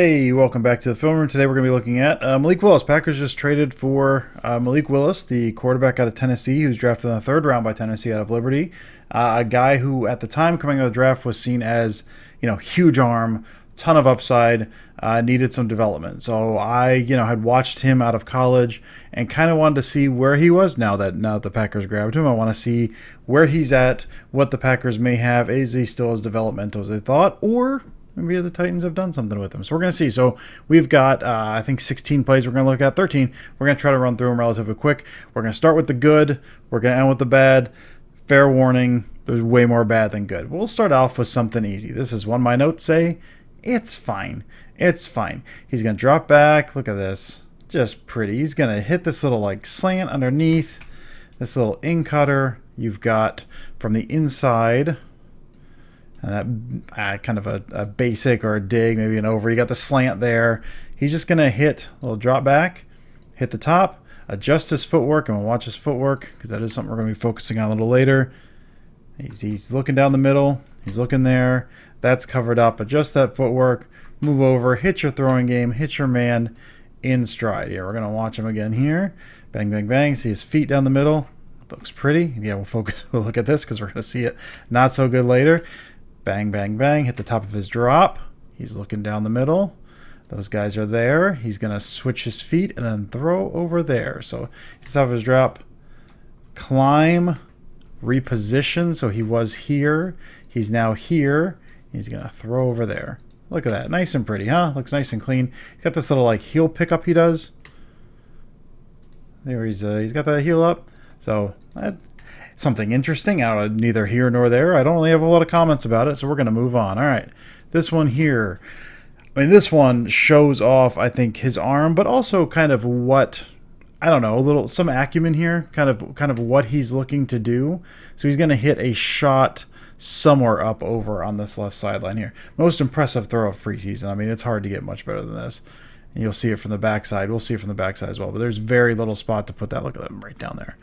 Hey, welcome back to the film room. Today we're going to be looking at Malik Willis. Packers just traded for Malik Willis, the quarterback out of Tennessee, who's drafted in the third round by Tennessee out of Liberty. A guy who, at the time coming out of the draft, was seen as, huge arm, ton of upside, needed some development. So I, had watched him out of college and kind of wanted to see where he was now that the Packers grabbed him. I want to see where he's at, what the Packers may have. Is he still as developmental as they thought, or maybe the Titans have done something with him. So we're going to see. So we've got, I think, 16 plays we're going to look at, 13. We're going to try to run through them relatively quick. We're going to start with the good. We're going to end with the bad. Fair warning, there's way more bad than good. We'll start off with something easy. This is one my notes say. It's fine. It's fine. He's going to drop back. Look at this. Just pretty. He's going to hit this little slant underneath. This little in cutter you've got from the inside. And that kind of a basic or a dig, maybe an over. You got the slant there. He's just going to hit a little drop back, hit the top, adjust his footwork, and we'll watch his footwork because that is something we're going to be focusing on a little later. He's looking down the middle. He's looking there. That's covered up. Adjust that footwork, move over, hit your throwing game, hit your man in stride. Yeah, we're going to watch him again here. Bang, bang, bang. See his feet down the middle. Looks pretty. Yeah, we'll look at this because we're going to see it not so good later. Bang, bang, bang. Hit the top of his drop. He's looking down the middle. Those guys are there. He's going to switch his feet and then throw over there. So he's top of his drop. Climb. Reposition. So he was here. He's now here. He's going to throw over there. Look at that. Nice and pretty, huh? Looks nice and clean. He's got this little heel pickup he does. There he's got that heel up. So something interesting out of neither here nor there. I don't really have a lot of comments about it, so we're going to move on. All right, this one here. I mean, this one shows off, I think, his arm, but also kind of what, I don't know, some acumen here, kind of what he's looking to do. So he's going to hit a shot somewhere up over on this left sideline here. Most impressive throw of preseason. I mean, it's hard to get much better than this. And you'll see it from the backside. We'll see it from the backside as well, but there's very little spot to put that. Look at that right down there.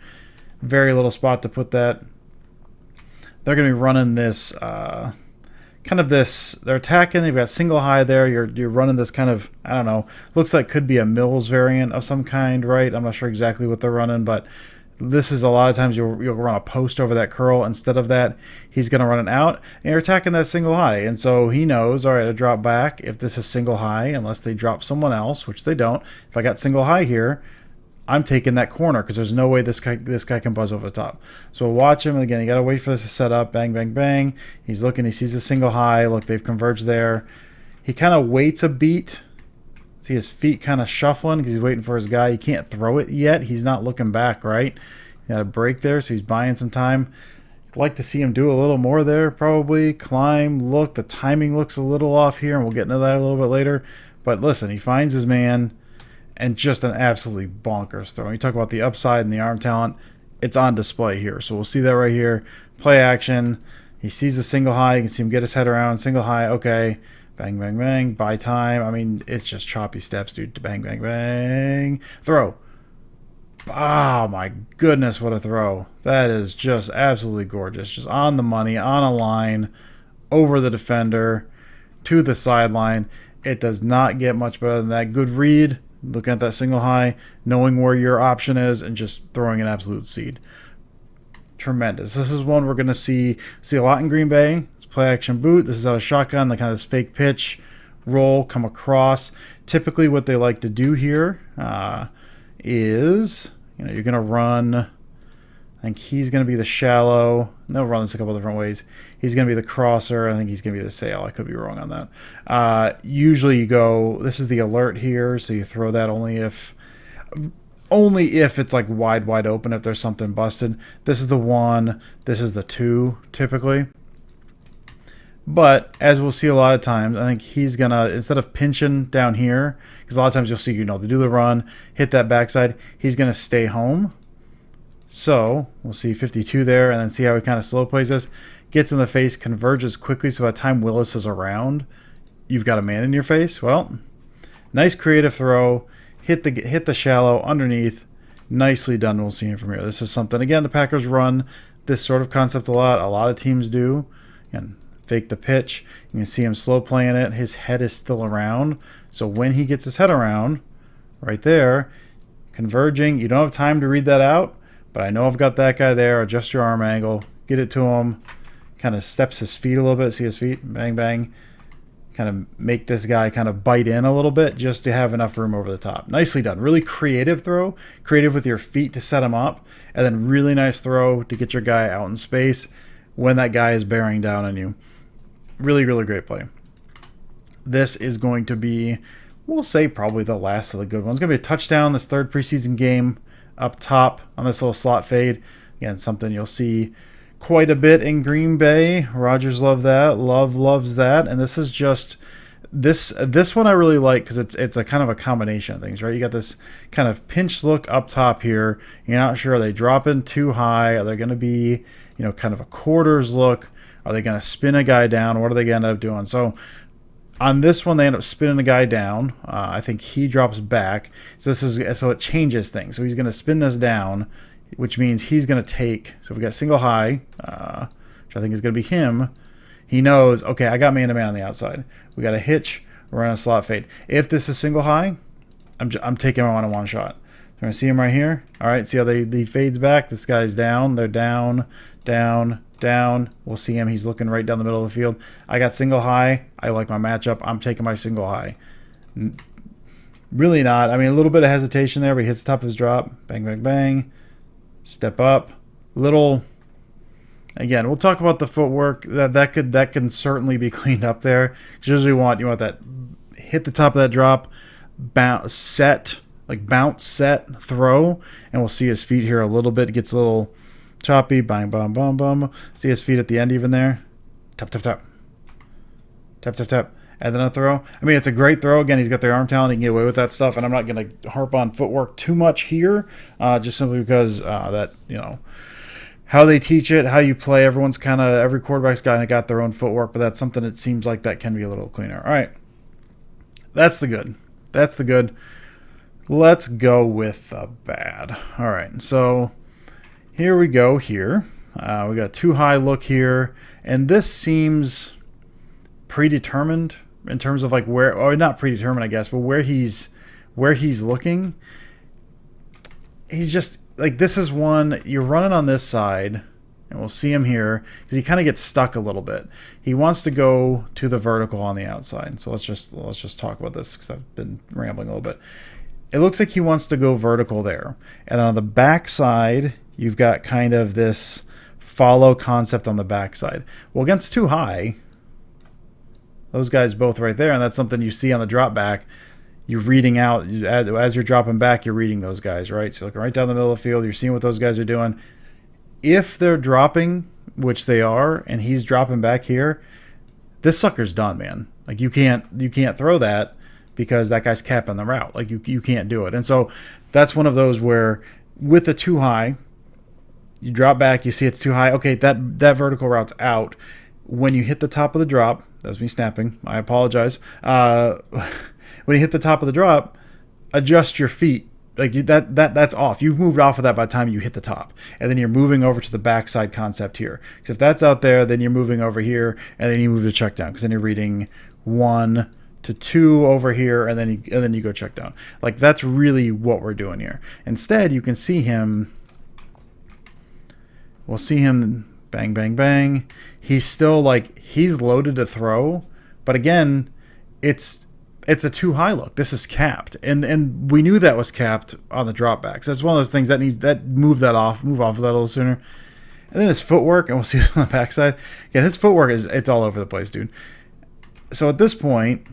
Very little spot to put that. They're going to be running this, they're attacking. They've got single high there. You're running this kind of, I don't know, looks like could be a Mills variant of some kind, right? I'm not sure exactly what they're running, but this is a lot of times you'll run a post over that curl. Instead of that, he's going to run it out, and you're attacking that single high. And so he knows, all right, to drop back, if this is single high, unless they drop someone else, which they don't, if I got single high here, I'm taking that corner because there's no way this guy can buzz over the top. So we'll watch him. And again, you got to wait for this to set up. Bang, bang, bang. He's looking. He sees a single high. Look, they've converged there. He kind of waits a beat. See his feet kind of shuffling because he's waiting for his guy. He can't throw it yet. He's not looking back, right? He got a break there, so he's buying some time. I'd like to see him do a little more there, probably. Climb, look. The timing looks a little off here, and we'll get into that a little bit later. But listen, he finds his man. And just an absolutely bonkers throw. When you talk about the upside and the arm talent, it's on display here. So we'll see that right here. Play action. He sees the single high. You can see him get his head around. Single high. Okay. Bang, bang, bang. Buy time. I mean, it's just choppy steps, dude. Bang, bang, bang. Throw. Oh, my goodness, what a throw. That is just absolutely gorgeous. Just on the money, on a line, over the defender, to the sideline. It does not get much better than that. Good read. Looking at that single high, knowing where your option is, and just throwing an absolute seed. Tremendous. This is one we're going to see a lot in Green Bay. It's play action boot. This is out of shotgun, the kind of this fake pitch, roll, come across. Typically what they like to do here is, you're going to run. I think he's going to be the shallow. And they'll run this a couple different ways. He's going to be the crosser. I think he's going to be the sail. I could be wrong on that. Usually you go, this is the alert here, so you throw that only if it's like wide open, if there's something busted. This is the 1. This is the 2, typically. But as we'll see a lot of times, I think he's going to, instead of pinching down here, because a lot of times you'll see, they do the run, hit that backside, he's going to stay home. So we'll see 52 there, and then see how he kind of slow plays this. Gets in the face, converges quickly, so by the time Willis is around, you've got a man in your face. Well, nice creative throw. Hit the shallow underneath. Nicely done. We'll see him from here. This is something, again, the Packers run this sort of concept a lot. A lot of teams do. And fake the pitch. You can see him slow playing it. His head is still around. So when he gets his head around, right there, converging, you don't have time to read that out, but I know I've got that guy there. Adjust your arm angle, get it to him, kind of steps his feet a little bit. See his feet? Bang, bang. Kind of make this guy kind of bite in a little bit just to have enough room over the top. Nicely done. Really creative throw. Creative with your feet to set him up. And then really nice throw to get your guy out in space when that guy is bearing down on you. Really, really great play. This is going to be, we'll say, probably the last of the good ones. It's going to be a touchdown, this third preseason game up top on this little slot fade. Again, something you'll see quite a bit in Green Bay. Rodgers loved that. Loves that. And this is just this one I really like because it's a kind of a combination of things, right? You got this kind of pinch look up top here. You're not sure, are they dropping too high? Are they going to be, kind of a quarters look? Are they going to spin a guy down? What are they going to end up doing? So on this one, they end up spinning the guy down. I think he drops back. So it changes things. So he's going to spin this down, which means he's going to take. So if we got single high, which I think is going to be him. He knows, okay, I got man-to-man on the outside. We got a hitch. We're on a slot fade. If this is single high, I'm taking him on a one shot. So we're going to see him right here. All right, see how he fades back? This guy's down. They're down, down, down. We'll see him. He's looking right down the middle of the field. I got single high. I like my matchup. I'm taking my single high. Really not. I mean, a little bit of hesitation there, but he hits the top of his drop. Bang, bang, bang. Step up. Little. Again, we'll talk about the footwork. That can certainly be cleaned up there. Because usually you want that hit the top of that drop, bounce set, throw, and we'll see his feet here a little bit. It gets a little choppy. Bang, bam, bam, bam. See his feet at the end even there. Tap, tap, tap. Tap, tap, tap. And then a throw. I mean, it's a great throw. Again, he's got the arm talent. He can get away with that stuff. And I'm not going to harp on footwork too much here, just simply because how they teach it, how you play. Every quarterback's got their own footwork, but that's something that seems like that can be a little cleaner. All right. That's the good. Let's go with the bad. All right. So here we go here. We got too high look here. And this seems predetermined in terms of or not predetermined, I guess, but where he's looking. He's just this is one you're running on this side, and we'll see him here because he kind of gets stuck a little bit. He wants to go to the vertical on the outside. So let's just talk about this because I've been rambling a little bit. It looks like he wants to go vertical there, and then on the back side you've got kind of this follow concept on the back side. Well, against too high, those guys both right there, and that's something you see on the drop back. You're reading out as you're dropping back. You're reading those guys, right? So you're looking right down the middle of the field. You're seeing what those guys are doing. If they're dropping, which they are, and he's dropping back here, this sucker's done, man. You can't throw that because that guy's capping the route. You can't do it. And so that's one of those where with the too high, you drop back. You see it's too high. Okay, that vertical route's out. When you hit the top of the drop, that was me snapping. I apologize. When you hit the top of the drop, adjust your feet. That's off. You've moved off of that by the time you hit the top. And then you're moving over to the backside concept here. Because if that's out there, then you're moving over here, and then you move to check down. Because then you're reading 1 to 2 over here, and then you go check down. That's really what we're doing here. Instead, you can see him. We'll see him bang, bang, bang. He's still he's loaded to throw. But again, it's a too high look. This is capped, and we knew that was capped on the dropbacks. That's one of those things that move off of that a little sooner. And then his footwork, and we'll see this on the backside. Yeah, his footwork it's all over the place, dude. So at this point,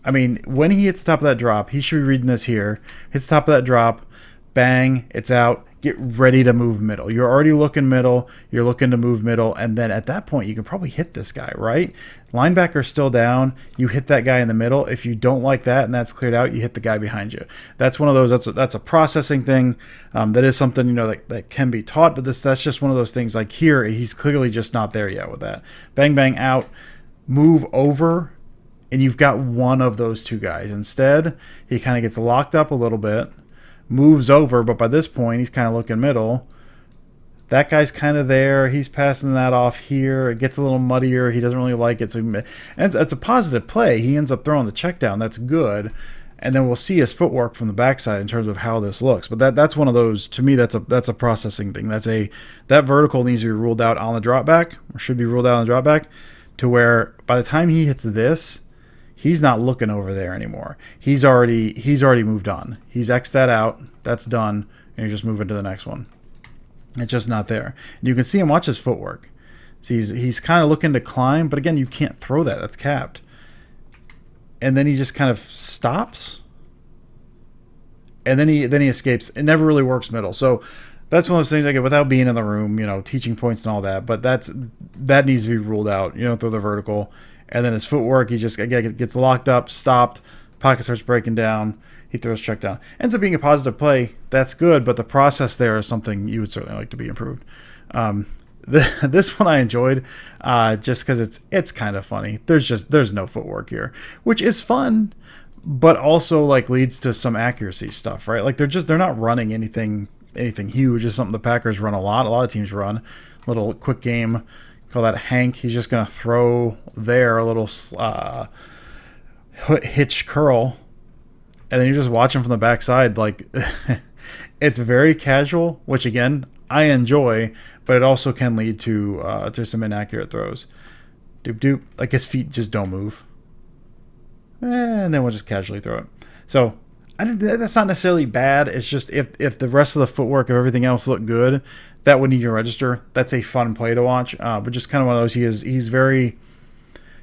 I mean, when he hits the top of that drop, he should be reading this here. Hits the top of that drop, bang, it's out. Get ready to move middle. You're already looking middle. You're looking to move middle. And then at that point, you can probably hit this guy, right? Linebacker's still down. You hit that guy in the middle. If you don't like that and that's cleared out, you hit the guy behind you. That's one of those. That's a processing thing. That is something, that can be taught. But that's just one of those things. Here, he's clearly just not there yet with that. Bang, bang, out. Move over. And you've got one of those two guys. Instead, he kind of gets locked up a little bit. Moves over, but by this point he's kind of looking middle. That guy's kind of there. He's passing that off here. It gets a little muddier. He doesn't really like it. So and it's a positive play. He ends up throwing the check down. That's good. And then we'll see his footwork from the backside in terms of how this looks. But that's one of those, to me, that's a processing thing. That vertical needs to be ruled out on the drop back, or should be ruled out on the drop back, to where by the time he hits this, he's not looking over there anymore. He's already moved on. He's X'd that out. That's done. And you're just moving to the next one. It's just not there. And you can see him watch his footwork. See, he's kind of looking to climb, but again, you can't throw that. That's capped. And then he just kind of stops. And then he escapes. It never really works middle. So that's one of those things I get without being in the room, teaching points and all that. But that needs to be ruled out. You don't throw the vertical. And then his footwork, he just again gets locked up, stopped, pocket starts breaking down. He throws check down. Ends up being a positive play. That's good, but the process there is something you would certainly like to be improved. This one I enjoyed just because it's kind of funny. There's no footwork here, which is fun, but also like leads to some accuracy stuff, right? Like they're not running anything huge. It's something the Packers run a lot. A lot of teams run. Little quick game, call that Hank. He's just gonna throw there a little hitch curl. And then you just watch him from the backside. Like, it's very casual, which again I enjoy, but it also can lead to some inaccurate throws. Doop doop, like his feet just don't move, and then we'll just casually throw it. So that's not necessarily bad. It's just if the rest of the footwork of everything else looked good, that would need to register. That's a fun play to watch, but just kind of one of those. He's very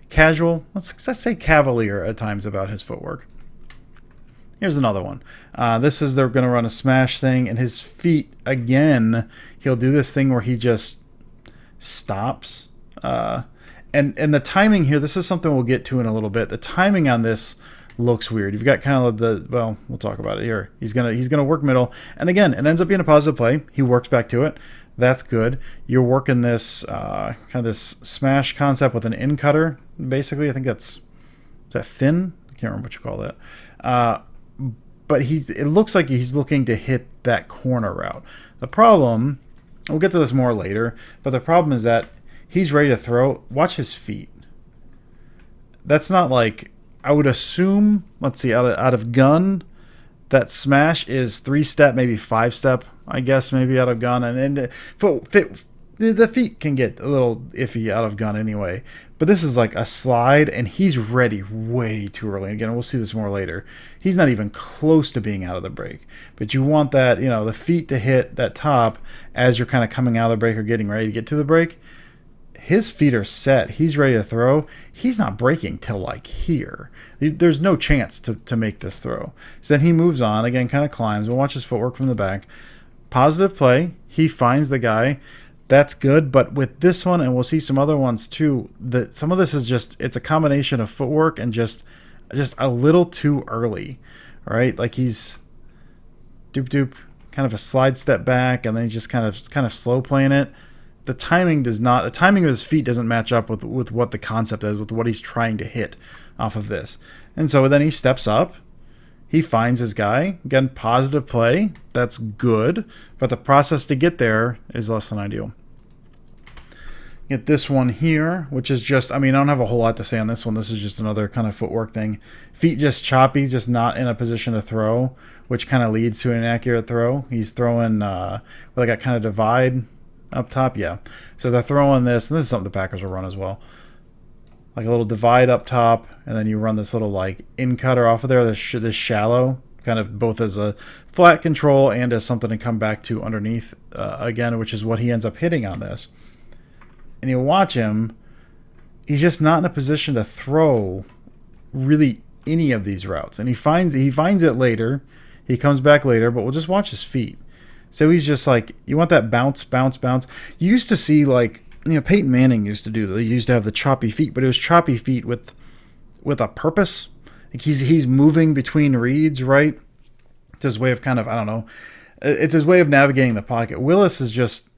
casual. Let's say cavalier at times about his footwork. Here's another one. They're going to run a smash thing, and his feet, again, he'll do this thing where he just stops. And the timing here, this is something we'll get to in a little bit. The timing on this looks weird. You've got kind of we'll talk about it here. He's gonna work middle, and again, it ends up being a positive play. He works back to it. That's good. You're working this kind of this smash concept with an in cutter, basically. I think is that thin? I can't remember what you call that. But it looks like he's looking to hit that corner route. The problem, we'll get to this more later, but the problem is that he's ready to throw. Watch his feet. That's not like, I would assume, let's see, out of gun, that smash is 3-step, maybe 5-step, I guess, maybe out of gun. And the feet can get a little iffy out of gun anyway. But this is like a slide, and he's ready way too early. Again, we'll see this more later. He's not even close to being out of the break. But you want that, the feet to hit that top as you're kind of coming out of the break or getting ready to get to the break. His feet are set. He's ready to throw. He's not breaking till like here. There's no chance to make this throw. So then he moves on. Again, kind of climbs. We'll watch his footwork from the back. Positive play. He finds the guy. That's good, but with this one, and we'll see some other ones too, some of this is it's a combination of footwork and just a little too early, right? Like he's doop, kind of a slide step back, and then he's just kind of slow playing it. The timing of his feet doesn't match up with what the concept is, with what he's trying to hit off of this. And so then he steps up. He finds his guy. Again, positive play. That's good. But the process to get there is less than ideal. Get this one here, which is just, I don't have a whole lot to say on this one. This is just another kind of footwork thing. Feet just choppy, just not in a position to throw, which kind of leads to an inaccurate throw. He's throwing, I got kind of divide up top. Yeah. So they're throwing this, and this is something the Packers will run as well. Like a little divide up top, and then you run this little like in cutter off of there, this shallow, kind of both as a flat control and as something to come back to underneath again, which is what he ends up hitting on this. And you watch him, he's just not in a position to throw really any of these routes. And he finds it later. He comes back later, but we'll just watch his feet. So he's just like, you want that bounce. You used to see like, Peyton Manning used to do that. He used to have the choppy feet, but it was choppy feet with a purpose. Like he's moving between reads, right? It's his way of kind of, I don't know. It's his way of navigating the pocket. Willis is just,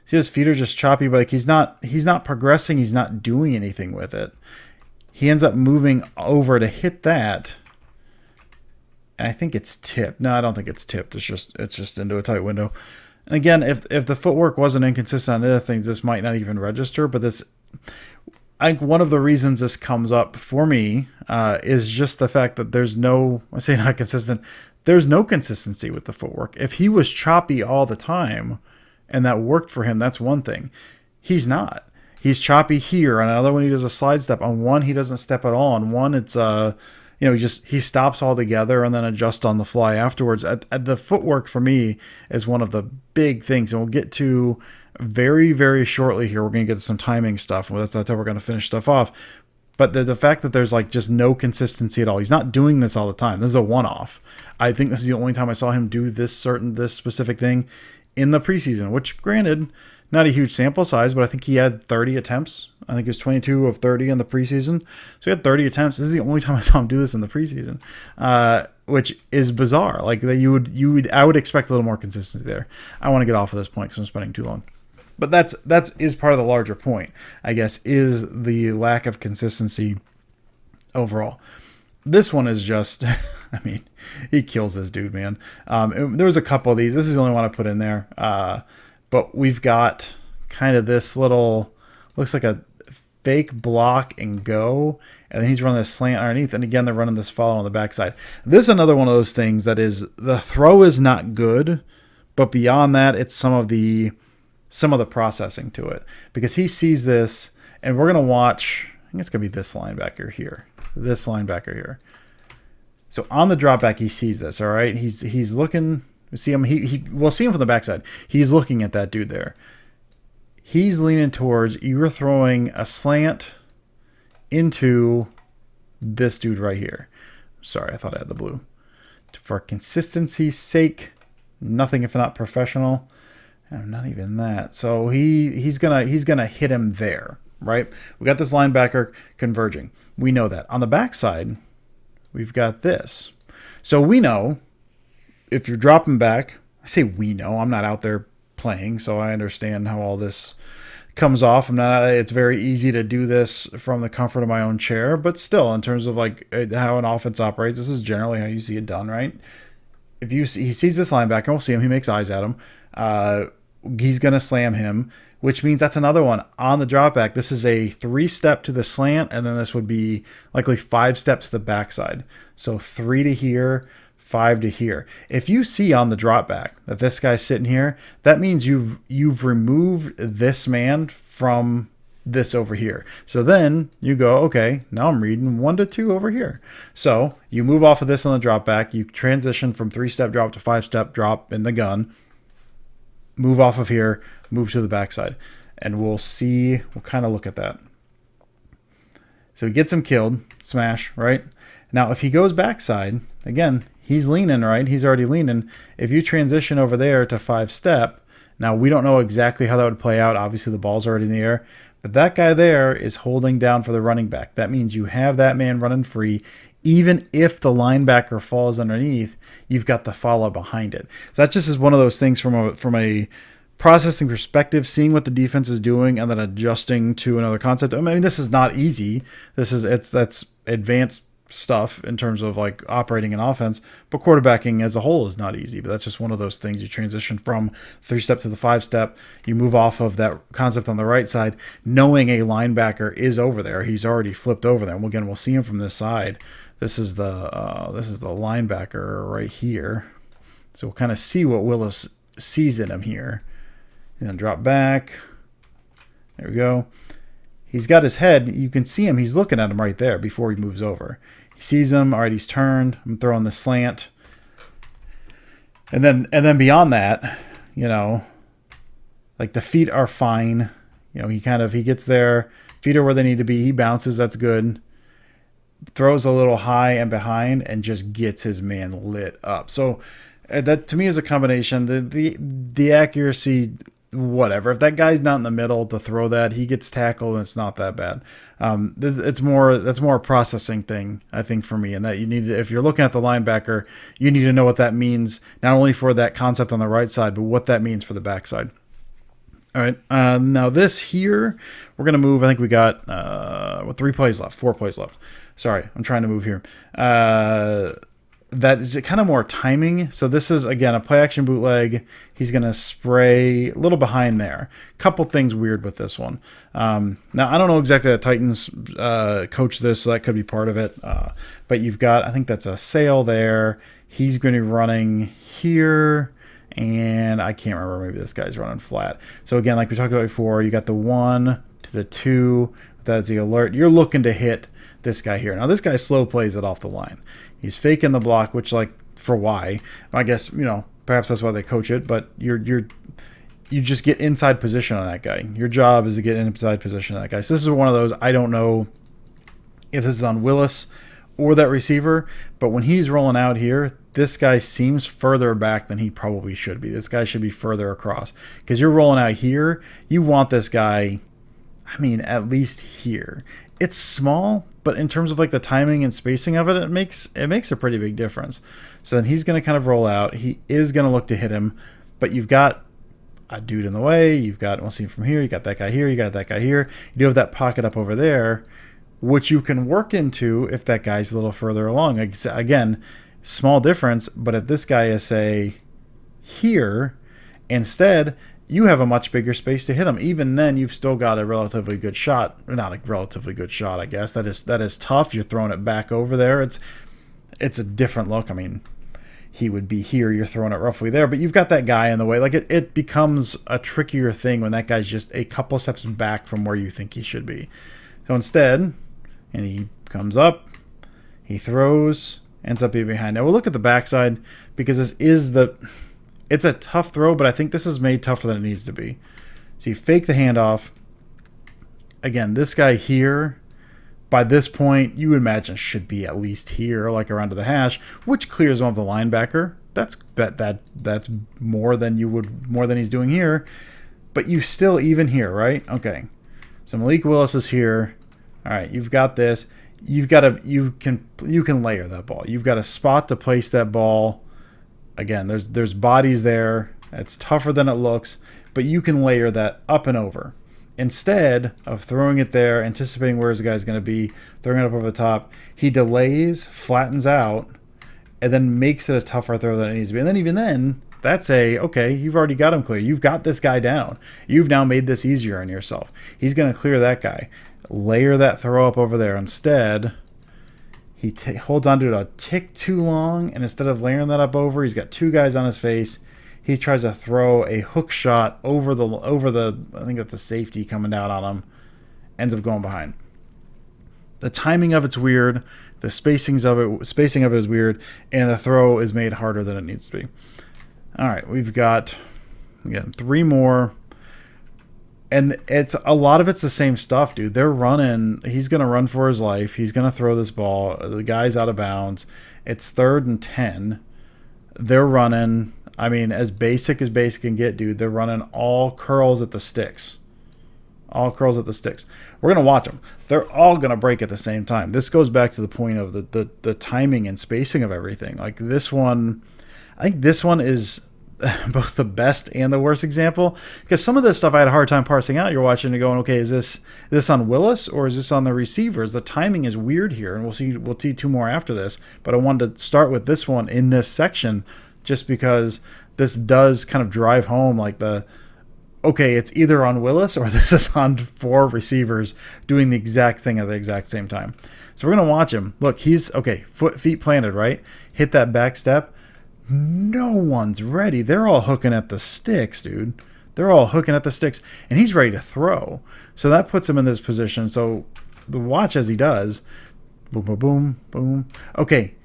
see, his feet are just choppy, but like he's not progressing. He's not doing anything with it. He ends up moving over to hit that. And I think it's tipped. No, I don't think it's tipped. It's just into a tight window. And again, if the footwork wasn't inconsistent on other things, this might not even register. But this, I think one of the reasons this comes up for me is just the fact that there's no, I say not consistent, there's no consistency with the footwork. If he was choppy all the time and that worked for him, that's one thing. He's not. He's choppy here. On another one, he does a slide step. On one, he doesn't step at all. On one, it's he stops altogether and then adjusts on the fly afterwards. The footwork for me is one of the big things, and we'll get to very, very shortly here. We're going to get to some timing stuff. That's how we're going to finish stuff off. But the fact that there's like just no consistency at all. He's not doing this all the time. This is a one-off. I think this is the only time I saw him do this specific thing in the preseason, which granted, not a huge sample size, but I think he had 30 attempts. I think it was 22 of 30 in the preseason. So he had 30 attempts. This is the only time I saw him do this in the preseason, which is bizarre. Like that I would expect a little more consistency there. I want to get off of this point because I'm spending too long. But that's part of the larger point, I guess, is the lack of consistency overall. This one is just, I mean, he kills this dude, man. There was a couple of these. This is the only one I put in there. But we've got kind of this little, looks like a fake block and go. And then he's running this slant underneath. And again, they're running this follow on the backside. This is another one of those things that is, the throw is not good. But beyond that, it's some of the processing to it. Because he sees this, and we're going to watch, I think it's going to be this linebacker here. This linebacker here. So on the drop back, he sees this, all right? He's looking... See him. We'll see him from the backside. He's looking at that dude there. He's leaning towards, you're throwing a slant into this dude right here. Sorry, I thought I had the blue. For consistency's sake, nothing if not professional. And not even that. So he's gonna hit him there, right? We got this linebacker converging. We know that. On the backside, we've got this. So we know. If you're dropping back, I say we know. I'm not out there playing, so I understand how all this comes off. It's very easy to do this from the comfort of my own chair, but still, in terms of like how an offense operates, this is generally how you see it done, right? He sees this linebacker, we'll see him. He makes eyes at him. He's gonna slam him, which means that's another one on the drop back. This is a 3-step to the slant, and then this would be likely 5 steps to the backside. So 3 to here. 5 to here. If you see on the drop back that this guy's sitting here, that means you've removed this man from this over here. So then you go, okay, now I'm reading 1 to 2 over here. So you move off of this on the drop back, you transition from 3-step drop to 5-step drop in the gun, move off of here, move to the backside. And we'll kind of look at that. So he gets him killed, smash, right? Now if he goes backside, again, he's leaning, right? He's already leaning. If you transition over there to 5-step, now we don't know exactly how that would play out. Obviously, the ball's already in the air. But that guy there is holding down for the running back. That means you have that man running free. Even if the linebacker falls underneath, you've got the follow behind it. So that just is one of those things from a processing perspective, seeing what the defense is doing and then adjusting to another concept. I mean, this is not easy. That's advanced stuff in terms of like operating an offense, but quarterbacking as a whole is not easy. But that's just one of those things. You transition from 3-step to the 5-step. You move off of that concept on the right side, knowing a linebacker is over there. He's already flipped over there. And again, we'll see him from this side. This is the linebacker right here. So we'll kind of see what Willis sees in him here. And then drop back. There we go. He's got his head. You can see him. He's looking at him right there before he moves over. He sees him. All right, he's turned. I'm throwing the slant. And then beyond that, like the feet are fine. He gets there. Feet are where they need to be. He bounces. That's good. Throws a little high and behind and just gets his man lit up. So that to me is a combination. The accuracy, whatever. If that guy's not in the middle to throw that, he gets tackled and it's not that bad. That's more a processing thing, I think, for me. And that you need to, if you're looking at the linebacker, you need to know what that means, not only for that concept on the right side, but what that means for the backside. All right. Now this here, we're going to move. I think we got 4 plays left. Sorry, I'm trying to move here. that is kind of more timing. So this is, again, a play action bootleg. He's going to spray a little behind there. Couple things weird with this one. Now, I don't know exactly how Titans coach this, so that could be part of it. But you've got, I think that's a sail there. He's going to be running here, and I can't remember. Maybe this guy's running flat. So again, like we talked about before, you got the 1 to the 2. That's the alert. You're looking to hit this guy here. Now, this guy slow plays it off the line. He's faking the block, which, like, for why? I guess, perhaps that's why they coach it, but you just get inside position on that guy. Your job is to get inside position on that guy. So this is one of those, I don't know if this is on Willis or that receiver, but when he's rolling out here, this guy seems further back than he probably should be. This guy should be further across because you're rolling out here. You want this guy, at least here. It's small, but in terms of like the timing and spacing of it, it makes a pretty big difference. So then he's going to kind of roll out. He is going to look to hit him, but you've got a dude in the way. You've got, we'll see from here. You got that guy here. You got that guy here. You do have that pocket up over there, which you can work into if that guy's a little further along. Again, small difference, but if this guy is, say, here, instead, you have a much bigger space to hit him. Even then, you've still got a relatively good shot. Not a relatively good shot, I guess. That is tough. You're throwing it back over there. It's a different look. He would be here. You're throwing it roughly there, but you've got that guy in the way. Like it becomes a trickier thing when that guy's just a couple steps back from where you think he should be. So instead, and he comes up, he throws, ends up being behind. Now we'll look at the backside because this is it's a tough throw, but I think this is made tougher than it needs to be. So you fake the handoff. Again, this guy here, by this point, you would imagine should be at least here, like around to the hash, which clears one of the linebacker. That's more than he's doing here. But you still even here, right? Okay. So Malik Willis is here. All right, you've got this. You can layer that ball. You've got a spot to place that ball. Again, there's bodies there. It's tougher than it looks, but you can layer that up and over. Instead of throwing it there, anticipating where his guy's going to be, throwing it up over the top, he delays, flattens out, and then makes it a tougher throw than it needs to be. And then even then, that's okay, you've already got him clear. You've got this guy down. You've now made this easier on yourself. He's going to clear that guy. Layer that throw up over there. Instead, he holds onto it a tick too long, and instead of layering that up over, he's got two guys on his face. He tries to throw a hook shot over the I think that's a safety coming down on him. Ends up going behind. The timing of it's weird. The spacing of it is weird, and the throw is made harder than it needs to be. All right, we've got again 3 more. And a lot of it's the same stuff, dude. They're running. He's going to run for his life. He's going to throw this ball. The guy's out of bounds. It's 3rd and 10. They're running. As basic can get, dude. They're running all curls at the sticks. All curls at the sticks. We're going to watch them. They're all going to break at the same time. This goes back to the point of the timing and spacing of everything. Like this one, I think this one is both the best and the worst example, because some of this stuff I had a hard time parsing out. You're watching and going, okay, is this on Willis or is this on the receivers? The timing is weird here, and we'll see 2 more after this. But I wanted to start with this one in this section, just because this does kind of drive home like it's either on Willis or this is on 4 receivers doing the exact thing at the exact same time. So we're gonna watch him. Look, he's feet planted, right? Hit that back step. No one's ready. They're all hooking at the sticks, dude. They're all hooking at the sticks, and he's ready to throw. So that puts him in this position. So the watch as he does. Boom, boom, boom, boom. Okay,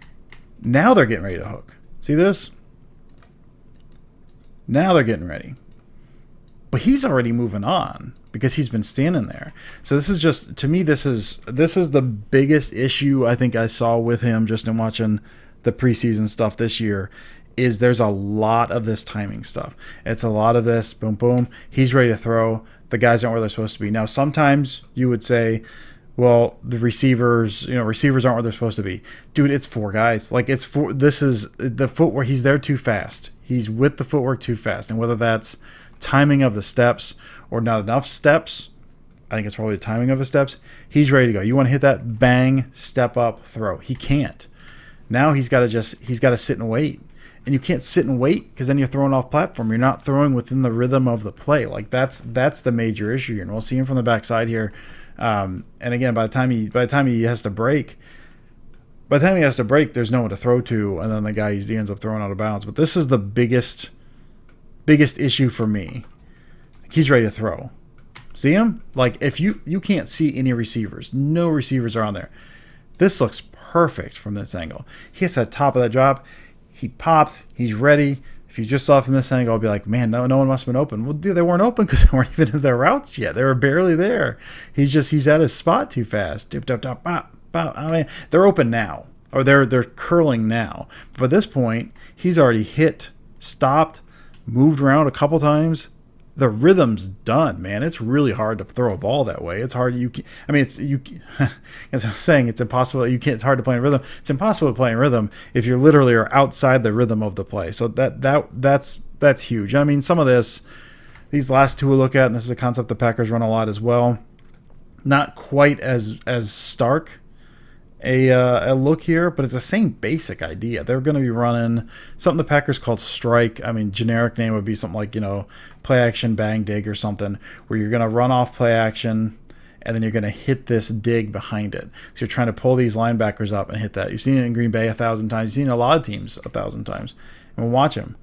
now they're getting ready to hook. See this? Now they're getting ready. But he's already moving on because he's been standing there. So this is just, to me, this is the biggest issue I think I saw with him just in watching the preseason stuff this year, is there's a lot of this timing stuff. It's a lot of this, boom, boom. He's ready to throw. The guys aren't where they're supposed to be. Now, sometimes you would say, well, the receivers aren't where they're supposed to be. Dude, it's 4 guys. Like, this is the footwork. He's there too fast. He's with the footwork too fast. And whether that's timing of the steps or not enough steps, I think it's probably the timing of the steps. He's ready to go. You want to hit that bang, step up, throw. He can't. Now he's got to sit and wait. And you can't sit and wait because then you're throwing off platform. You're not throwing within the rhythm of the play. Like that's the major issue here. And we'll see him from the backside here. And again, by the time he has to break, there's no one to throw to, and then the guy he ends up throwing out of bounds. But this is the biggest issue for me. He's ready to throw. See him? Like if you can't see any receivers, no receivers are on there. This looks perfect from this angle. He hits that top of that drop. He pops. He's ready. If you just saw it from this angle, I'll be like, man, no one must have been open. Well, dude, they weren't open because they weren't even in their routes yet. They were barely there. He's at his spot too fast. Dip, dip, dip, bop, bop. I mean, they're open now, or they're curling now. But at this point, he's already hit, stopped, moved around a couple times. The rhythm's done, man. It's really hard to throw a ball that way. It's hard. As I'm saying, it's impossible. It's hard to play in rhythm. It's impossible to play in rhythm if you literally are outside the rhythm of the play. So that's huge. I mean, some of these last two we'll look at, and this is a concept the Packers run a lot as well. Not quite as stark a look here, but it's the same basic idea. They're going to be running something the Packers called strike. I mean, generic name would be something like, play action, bang, dig or something, where you're going to run off play action and then you're going to hit this dig behind it. So you're trying to pull these linebackers up and hit that. You've seen it in Green Bay 1,000 times. You've seen a lot of teams 1,000 times. And watch him.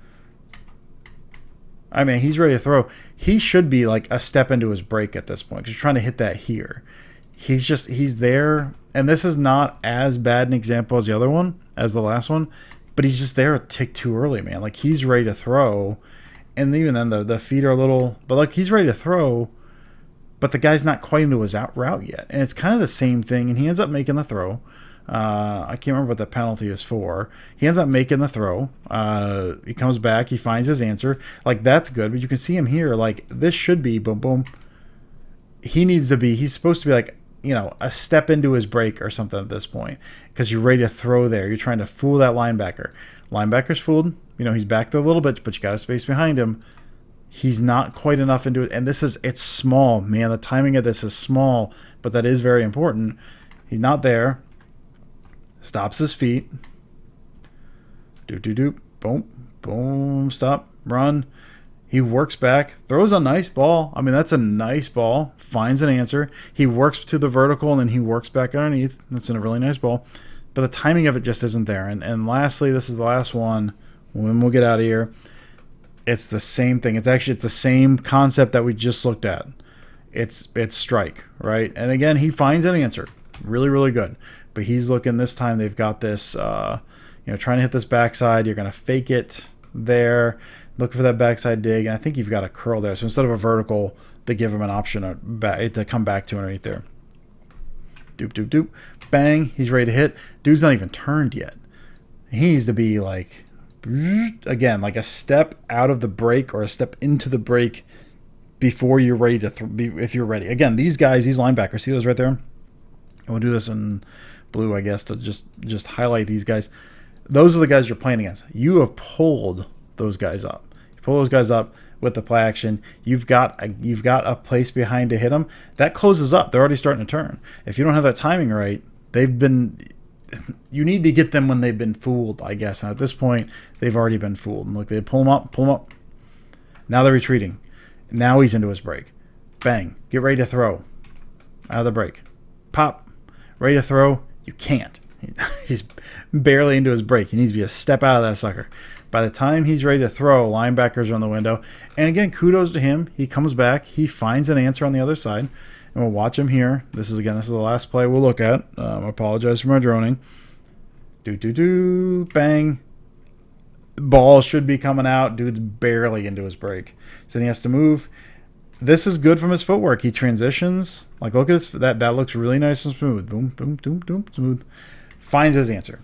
I mean, he's ready to throw. He should be like a step into his break at this point because you're trying to hit that here. He's there. And this is not as bad an example as the last one, but he's just there a tick too early, man. Like he's ready to throw, and even then the feet are a little, but like he's ready to throw, but the guy's not quite into his route yet, and it's kind of the same thing. And he ends up making the throw. I can't remember what the penalty is for. He ends up making the throw. He comes back, he finds his answer. Like that's good, but you can see him here. Like this should be boom boom. He's supposed to be like, a step into his break or something at this point because you're ready to throw there. You're trying to fool that linebacker. Linebacker's fooled. He's back there a little bit, but you got a space behind him. He's not quite enough into it. And it's small, man. The timing of this is small, but that is very important. He's not there. Stops his feet. Doop. Boom. Stop. Run. He works back, throws a nice ball. I mean, that's a nice ball. Finds an answer. He works to the vertical, and then he works back underneath. That's a really nice ball. But the timing of it just isn't there. And lastly, this is the last one. When we'll get out of here, it's the same thing. It's the same concept that we just looked at. It's strike, right? And again, he finds an answer. Really, really good. But he's looking this time. They've got this, trying to hit this backside. You're going to fake it there. Look for that backside dig, and I think you've got a curl there. So instead of a vertical, they give him an option to come back to underneath there. Doop. Bang. He's ready to hit. Dude's not even turned yet. He needs to be like, again, like a step out of the break or a step into the break before you're ready to if you're ready. Again, these linebackers, see those right there? And we'll do this in blue, I guess, to just highlight these guys. Those are the guys you're playing against. You have pulled those guys up. You pull those guys up with the play action. You've got a place behind to hit them. That closes up. They're already starting to turn. If you don't have that timing right, you need to get them when they've been fooled, I guess. And at this point, they've already been fooled. And look, they pull them up. Now they're retreating. Now he's into his break. Bang. Get ready to throw. Out of the break. Pop. Ready to throw. You can't. He's barely into his break. He needs to be a step out of that sucker. By the time he's ready to throw, linebackers are on the window. And again, kudos to him. He comes back. He finds an answer on the other side. And we'll watch him here. This is the last play we'll look at. I apologize for my droning. Bang. Ball should be coming out. Dude's barely into his break. So then he has to move. This is good from his footwork. He transitions. Like, look at this. That looks really nice and smooth. Boom, smooth. Finds his answer.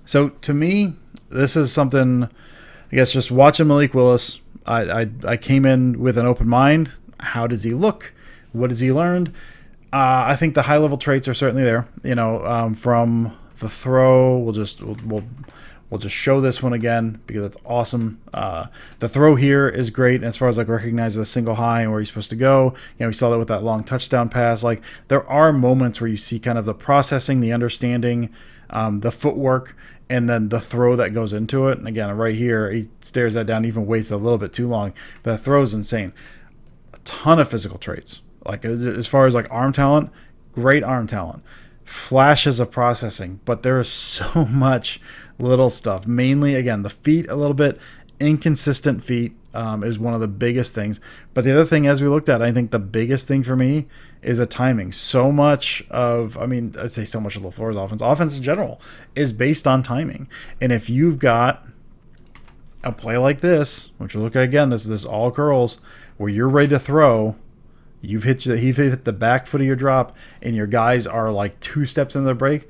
So to me, this is something, I guess, just watching Malik Willis. I came in with an open mind. How does he look? What has he learned? I think the high level traits are certainly there. From the throw, we'll We'll just show this one again because it's awesome. The throw here is great as far as like recognizing the single high and where he's supposed to go. We saw that with that long touchdown pass. Like, there are moments where you see kind of the processing, the understanding, the footwork, and then the throw that goes into it. And again, right here, he stares that down, even waits a little bit too long. But the throw is insane. A ton of physical traits. Like, as far as like arm talent, great arm talent. Flashes of processing, but there is so much little stuff. Mainly, again, the feet a little bit. Inconsistent feet is one of the biggest things. But the other thing, as we looked at, I think the biggest thing for me is the timing. So much of, I'd say so much of LaFleur's offense in general, is based on timing. And if you've got a play like this, which we'll look at again, this all curls, where you're ready to throw, you've hit the back foot of your drop, and your guys are like 2 steps into the break,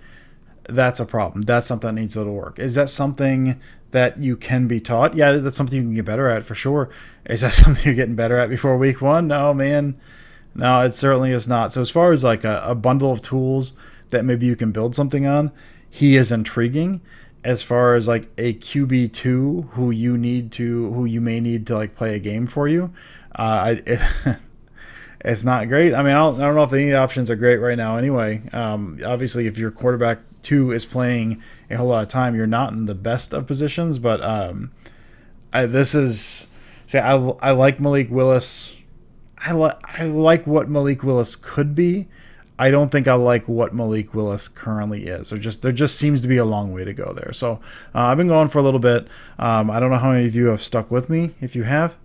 that's a problem. That's something that needs a little work. Is that something that you can be taught? Yeah, that's something you can get better at for sure. Is that something you're getting better at before week 1? No, man. No, it certainly is not. So as far as like a bundle of tools that maybe you can build something on, he is intriguing. As far as like a QB2 who you may need to like play a game for you, it's not great. I don't know if any of the options are great right now anyway. Obviously, if your quarterback 2 is playing a whole lot of time, you're not in the best of positions. But I like Malik Willis. I like what Malik Willis could be. I don't think I like what Malik Willis currently is. There just seems to be a long way to go there. So I've been going for a little bit. I don't know how many of you have stuck with me. If you have,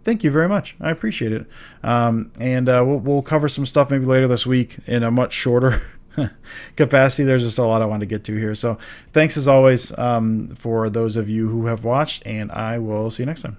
thank you very much. I appreciate it. We'll cover some stuff maybe later this week in a much shorter capacity. There's just a lot I want to get to here. So thanks as always for those of you who have watched, and I will see you next time.